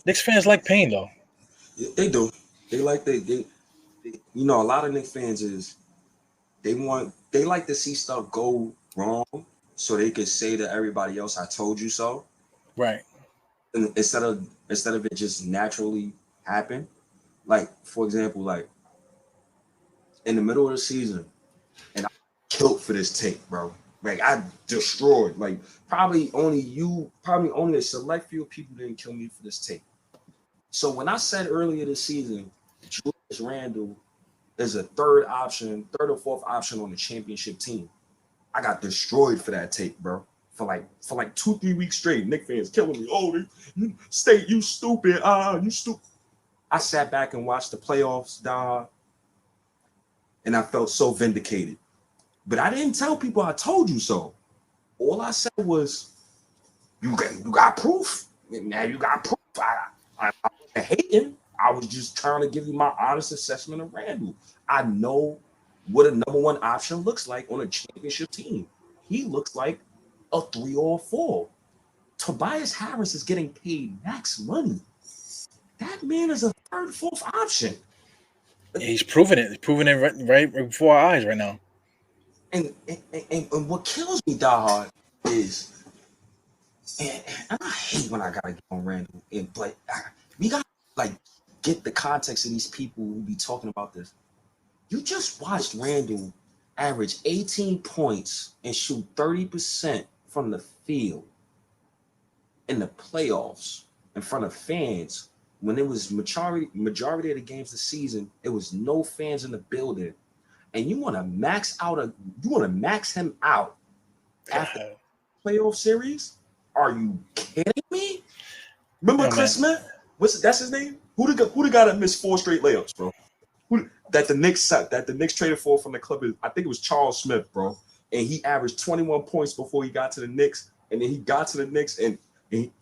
Knicks fans like pain, though. They do. They like they you know, a lot of Knicks fans is they like to see stuff go wrong so they could say to everybody else, "I told you so." Right. And instead of it just naturally happen. Like for example, like in the middle of the season, and I killed for this tape, bro. Like I destroyed. Like probably only a select few people didn't kill me for this tape. So when I said earlier this season, Julius Randle is a third or fourth option on the championship team, I got destroyed for that tape, bro. For like 2-3 weeks straight, Knicks fans killing me. Oh, State, you stupid. You stupid. I sat back and watched the playoffs, dog, and I felt so vindicated. But I didn't tell people I told you so. All I said was, you got proof. Now you got proof. I wasn't hating. I was just trying to give you my honest assessment of Randle. I know what a number one option looks like on a championship team. He looks like a 3 or a 4. Tobias Harris is getting paid max money. That man is a third, fourth option. Yeah, he's proving it. He's proving it right before our eyes right now. And what kills me, Diehard, is, and I hate when I gotta get on Randle, but we gotta like get the context of these people who be talking about this. You just watched Randle average 18 points and shoot 30% from the field in the playoffs in front of fans. When it was majority of the games this season, it was no fans in the building, and you want to max him out after the playoff series? Are you kidding me? Remember Chris Smith? That's his name? Who the guy that missed 4 straight layups, bro? That the Knicks traded for from the Clippers? I think it was Charles Smith, bro. And he averaged 21 points before he got to the Knicks, and then he got to the Knicks and he.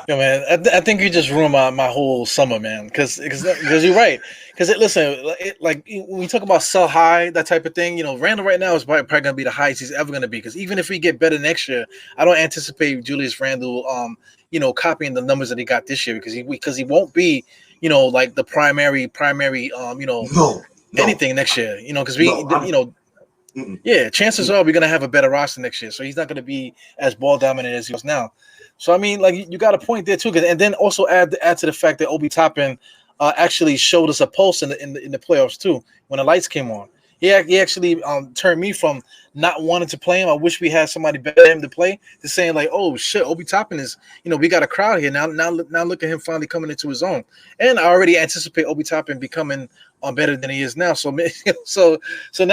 Yeah, man, I think you just ruined my whole summer, man. Because you're right. Because listen, like when we talk about sell high, that type of thing, Randle right now is probably going to be the highest he's ever going to be. Because even if we get better next year, I don't anticipate Julius Randle, copying the numbers that he got this year. Because he won't be, like the primary, anything next year. Because yeah, chances are we're going to have a better roster next year. So he's not going to be as ball dominant as he was now. So I mean, like you got a point there too, and then also add to the fact that Obi Toppin actually showed us a pulse in the playoffs too when the lights came on. He actually turned me from not wanting to play him. I wish we had somebody better than him to play, to saying like, oh shit, Obi Toppin is, we got a crowd here now. Now look at him finally coming into his own, and I already anticipate Obi Toppin becoming better than he is now. So now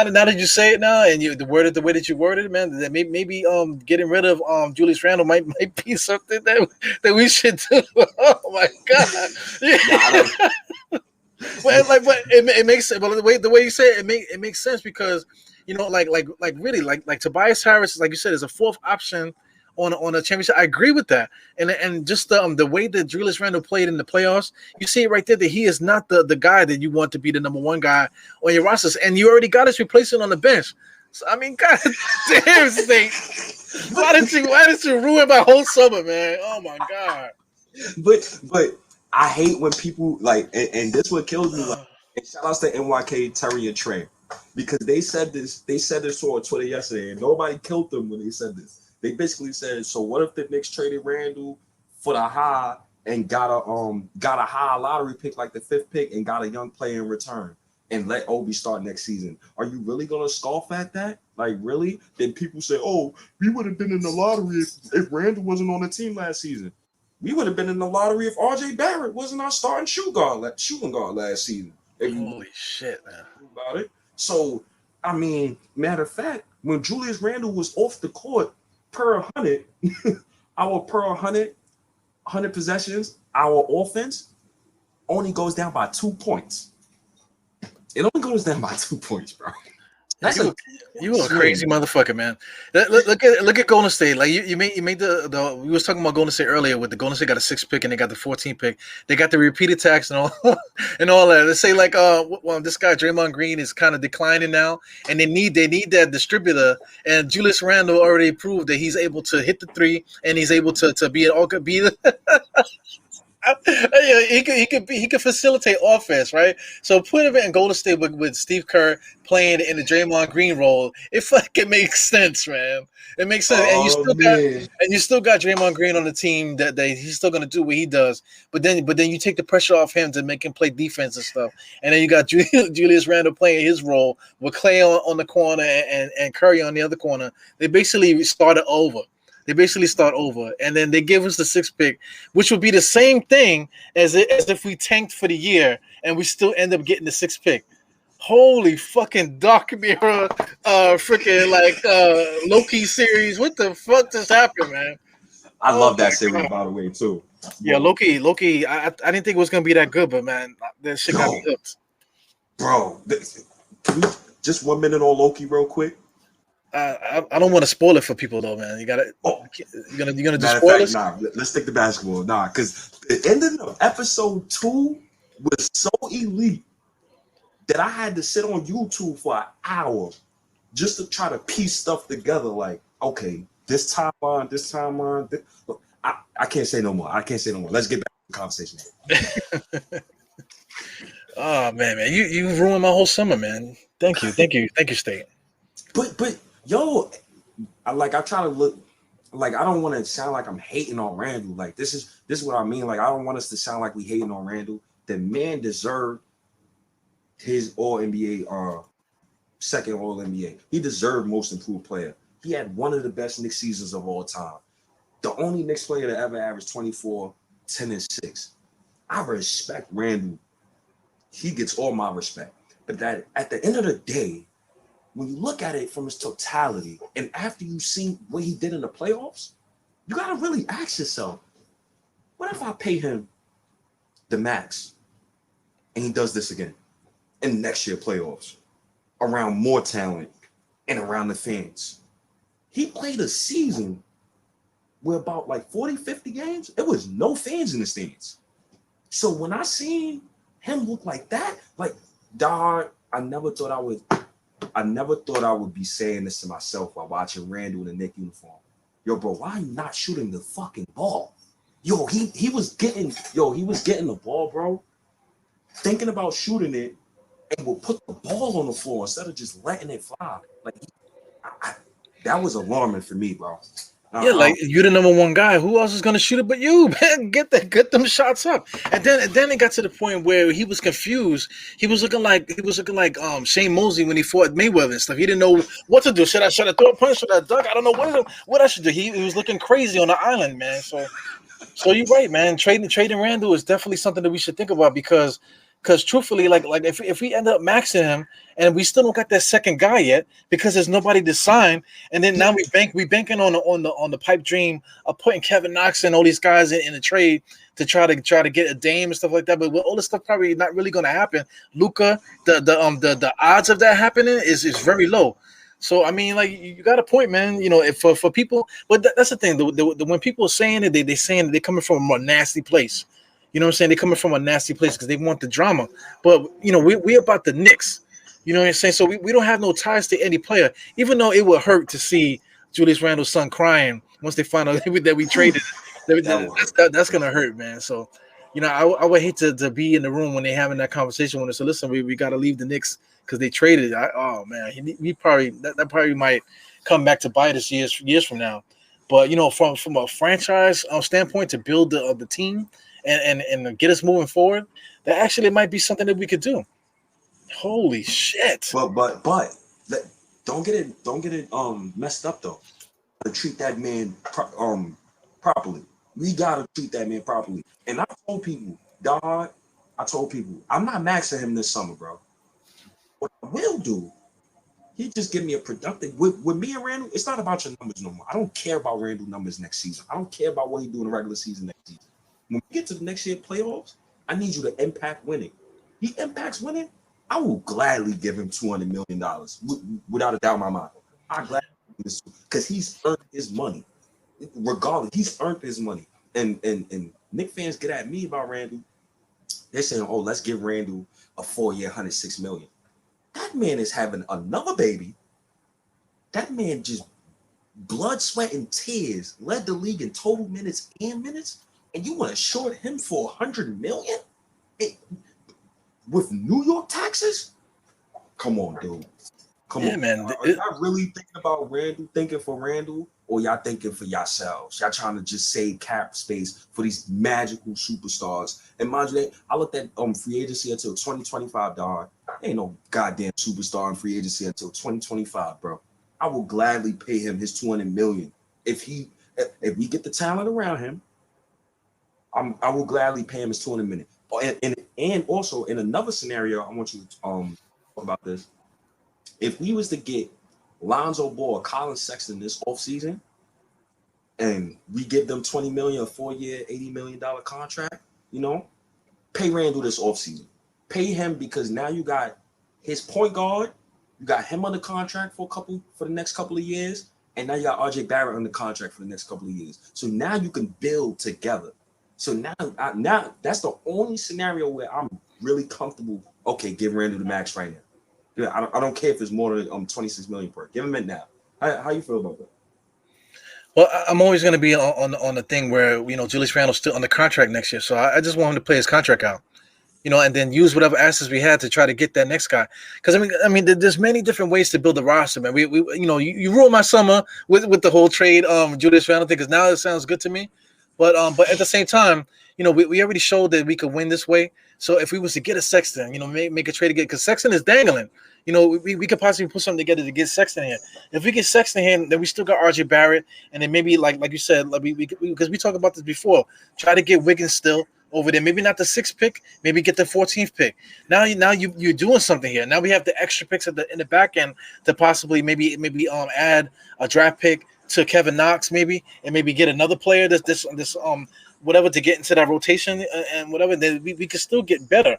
that you say it now, and the way that you worded it, man, that maybe getting rid of Julius Randle might be something that we should do. Oh my god. But it makes sense. But the way you say it makes sense because like Tobias Harris, like you said, is a fourth option on a championship. I agree with that, and just the way that Julius Randle played in the playoffs, you see it right there that he is not the guy that you want to be the number one guy on your rosters, and you already got his replacement on the bench. So I mean, god damn, State, why did you ruin my whole summer, man? Oh my god. But I hate when people like, and this what kills me. Like, and shout outs to NYK, Terry, and Trey, because they said this on Twitter yesterday, and nobody killed them when they said this. They basically said, so what if the Knicks traded Randle for the high and got a high lottery pick like the 5th pick and got a young player in return and let Obi start next season? Are you really gonna scoff at that? Like really? Then people say, oh, we would have been in the lottery if Randle wasn't on the team last season. We would have been in the lottery if RJ Barrett wasn't our starting shooting guard last season. Holy shit, man. About it. So, I mean, matter of fact, when Julius Randle was off the court per 100, our per 100 possessions, our offense only goes down by 2 points. It only goes down by 2 points, bro. That's you a crazy motherfucker, man. Look at Golden State. Like you made the we was talking about Golden State earlier with the Golden State got a 6th pick and they got the 14th pick. They got the repeated tax and all and all that. Let's say like well this guy Draymond Green is kind of declining now, and they need that distributor. And Julius Randle already proved that he's able to hit the three and he's able to be he could facilitate offense, right? So put him in Golden State with Steve Kerr playing in the Draymond Green role. It fucking makes sense, man. It makes sense, and you still got Draymond Green on the team that he's still gonna do what he does. But then you take the pressure off him to make him play defense and stuff, and then you got Julius Randle playing his role with Clay on the corner and Curry on the other corner. They basically started over. They basically start over, and then they give us the 6th pick, which would be the same thing as if we tanked for the year and we still end up getting the 6th pick. Holy fucking Dark Mirror, freaking like Loki series. What the fuck just happened, man? I love that series, by the way, too. Yeah, Loki. I didn't think it was gonna be that good, but man, that shit got me hooked. Bro, can we just 1 minute on Loki, real quick? I don't want to spoil it for people though, man. You gotta. You're gonna just spoil it. Nah, let's stick to basketball. Nah, because the ending of episode 2 was so elite that I had to sit on YouTube for an hour just to try to piece stuff together. Like, okay, this timeline. Look, I can't say no more. Let's get back to the conversation. Oh man, you ruined my whole summer, man. Thank you, State. But yo, I try to look like I don't want to sound like I'm hating on Randle. Like this is what I mean. Like I don't want us to sound like we hating on Randle. The man deserved his All-NBA, second All-NBA. He deserved Most Improved Player. He had one of the best Knicks seasons of all time. The only Knicks player to ever average 24, 10, and 6. I respect Randle. He gets all my respect. But that at the end of the day, when you look at it from its totality, and after you've seen what he did in the playoffs, you got to really ask yourself, what if I pay him the max and he does this again in next year playoffs around more talent and around the fans? He played a season where about like 40, 50 games, it was no fans in the stands. So when I seen him look like that, like, Diehard, I never thought I would be saying this to myself while watching Randle in the Knicks uniform. Yo, bro, why are you not shooting the fucking ball? Yo, he was getting the ball, bro, thinking about shooting it, and will put the ball on the floor instead of just letting it fly. Like, that was alarming for me, bro. Yeah, like you're the number one guy. Who else is gonna shoot it but you, man? Get them shots up. And then it got to the point where he was confused. He was looking like Shane Mosley when he fought Mayweather and stuff. He didn't know what to do. Should I throw a punch? Should I duck? I don't know what I should do. He was looking crazy on the island, man. So you're right, man. Trading Randle is definitely something that we should think about because truthfully, like if we end up maxing him and we still don't got that second guy yet because there's nobody to sign, and then now we banking on the pipe dream of putting Kevin Knox and all these guys in the trade to try to get a Dame and stuff like that. But all this stuff probably not really going to happen. Luka, the odds of that happening is very low. So I mean, like you got a point, man. You know, if for people, but that's the thing. When people are saying it, they saying that they're coming from a nasty place. You know what I'm saying? They're coming from a nasty place because they want the drama. But, you know, we about the Knicks. You know what I'm saying? So we don't have no ties to any player, even though it would hurt to see Julius Randle's son crying once they find out that we traded. That's going to hurt, man. So, you know, I would hate to be in the room when they're having that conversation when they say, listen, we got to leave the Knicks because they traded. Oh, man, he probably that probably might come back to bite us years from now. But, you know, from a franchise standpoint to build the team, and get us moving forward, that actually might be something that we could do. Holy shit! But don't get it messed up though. To treat that man properly. We gotta treat that man properly. And I told people, I'm not maxing him this summer, bro. What I will do, he just give me a productive with me and Randle. It's not about your numbers no more. I don't care about Randle numbers next season. I don't care about what he do in the regular season next season. When we get to the next year playoffs, I need you to impact winning. He impacts winning, I will gladly give him $200 million without a doubt in my mind. I gladly give this because he's earned his money. Regardless, he's earned his money. And Knicks fans get at me about Randle. They're saying, "Oh, let's give Randle a 4-year, $106 million." That man is having another baby. That man just blood, sweat, and tears led the league in total minutes, and you want to short him for $100 million with New York taxes? Come on, dude. Come on, man. Are y'all really thinking about Randle? Thinking for Randle, or y'all thinking for yourselves? Y'all trying to just save cap space for these magical superstars? And mind you, I looked at free agency until 2025, dog. Ain't no goddamn superstar in free agency until 2025, bro. I will gladly pay him his $200 million if we get the talent around him. I will gladly pay him his $200 million. And also in another scenario, I want you to talk about this. If we was to get Lonzo Ball, Colin Sexton this offseason, and we give them $20 million, a 4-year, $80 million contract, pay Randle this offseason. Pay him because now you got his point guard, you got him under contract for the next couple of years, and now you got RJ Barrett under contract for the next couple of years. So now you can build together. So now that's the only scenario where I'm really comfortable. Okay, give Randle the max right now. I don't care if it's more than $26 million per. Give him it now. How you feel about that? Well, I'm always going to be on the thing where Julius Randle's still under contract next year, so I just want him to play his contract out, and then use whatever assets we had to try to get that next guy. Because I mean, there's many different ways to build a roster, man. You ruined my summer with the whole trade Julius Randle thing, because now it sounds good to me, but at the same time, we already showed that we could win this way. So if we was to get a Sexton, make a trade again, because Sexton is dangling. We could possibly put something together to get Sexton here. If we get Sexton here, then we still got RJ Barrett, and then maybe like you said, because we talked about this before, try to get Wiggins still over there. Maybe not the 6th pick, maybe get the 14th pick. Now you're doing something here. Now we have the extra picks in the back end to possibly maybe add a draft pick to Kevin Knox maybe, and maybe get another player this whatever to get into that rotation and whatever. Then we can still get better,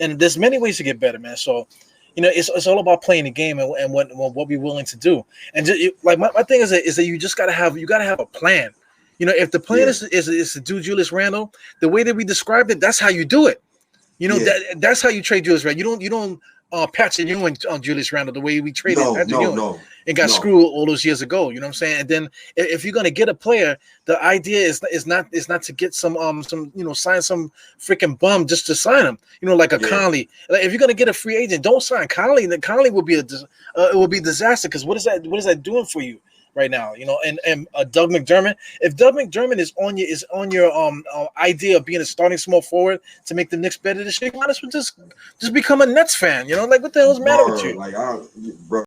and there's many ways to get better, man. So. It's all about playing the game and what we're willing to do. And my thing is that you just gotta have a plan. If the plan is to do Julius Randle the way that we described it, that's how you do it. That's how you trade Julius Randle. You don't Patrick Ewing on Julius Randle the way we traded Patrick Ewing and got screwed all those years ago. You know what I'm saying? And then if you're gonna get a player, the idea is not to get some sign some freaking bum just to sign him. Like a Conley. Like if you're gonna get a free agent, don't sign Conley. Then Conley will be it will be a disaster, because what is that doing for you right now? And Doug McDermott. If Doug McDermott is on your idea of being a starting small forward to make the Knicks better this year, might as well just become a Nets fan. Like what the hell's the matter with you? Bro,